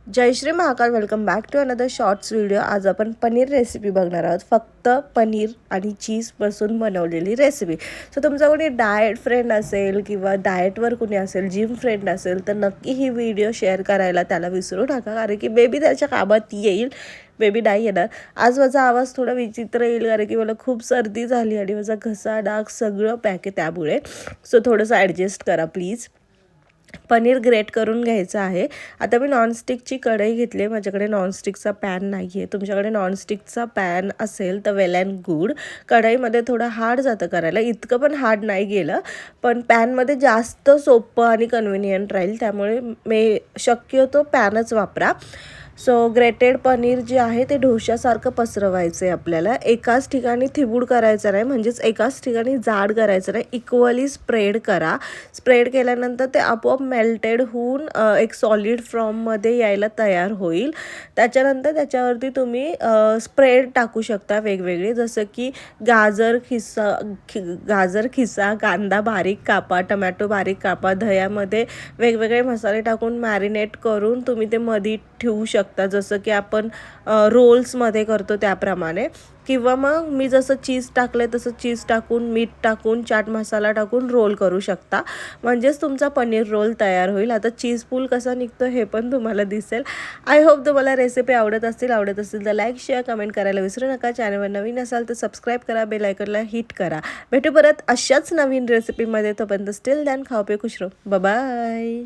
Jai Shri Mahakal. Welcome back to another shorts video. आज आपण paneer recipe बघणार आहोत. फक्त पनीर आणि चीजपासून बनवलेली रेसिपी. सो तुमचा कोणी डाएट फ्रेंड असेल किंवा डाएटवर कोणी असेल, जिम फ्रेंड असेल तर नक्की ही व्हिडिओ शेअर करायला त्याला विसरू नका, कारण की बेबी त्याच्या कामात येईल. बेबी नाही येणार. आज माझा आवाज थोडा विचित्र येईल कारण की मला खूप सर्दी झाली आणि माझा घसा डाग सगळं पॅक आहे त्यामुळे. सो थोडंसं ॲडजस्ट करा प्लीज. पनीर ग्रेट करून घ्यायचं आहे. आता मी नॉनस्टिकची कढई घेतली आहे. माझ्याकडे नॉनस्टिकचा पॅन नाही आहे. तुमच्याकडे नॉनस्टिकचा पॅन असेल तर वेल अँड गुड. कढईमध्ये थोडं हार्ड जातं करायला, इतकं पण हार्ड नाही गेलं, पण पॅनमध्ये जास्त सोपं आणि कन्व्हिनियंट राहील, त्यामुळे मी शक्यतो पॅनच वापरा. सो ग्रेटेड पनीर जे आहे ते ढोशासारखं पसरवायचं आहे आपल्याला. एकाच ठिकाणी थिबूड करायचं नाही, म्हणजेच एकाच ठिकाणी जाड करायचं नाही, इक्वली स्प्रेड करा. स्प्रेड केल्यानंतर ते आपोआप मेल्टेड होऊन एक सॉलिड फॉर्ममध्ये यायला तयार होईल. त्याच्यानंतर त्याच्यावरती तुम्ही स्प्रेड टाकू शकता वेगवेगळे, जसं की गाजर खिसा, कांदा बारीक कापा, टमॅटो बारीक कापा, दह्यामध्ये वेगवेगळे मसाले टाकून मॅरिनेट करून तुम्ही ते मध्ये ठेवू शकता, जसं की आपण रोल्समध्ये करतो त्याप्रमाणे. किंवा मग मी जसं चीज टाकलं तसं चीज टाकून, मीठ टाकून, चाट मसाला टाकून रोल करू शकता, म्हणजेच तुमचा पनीर रोल तयार होईल. आता चीज पूल कसा निघतो हे पण तुम्हाला दिसेल. आय होप तुम्हाला रेसिपी आवडत असेल तर लाईक, शेअर, कमेंट करायला विसरू नका. चॅनलवर नवीन असाल तर सबस्क्राईब करा, बेल आयकॉनला हिट करा. भेटू परत अशाच नवीन रेसिपीमध्ये. तोपर्यंत स्टिल दॅन खाओ पे खुश रहो. बाय.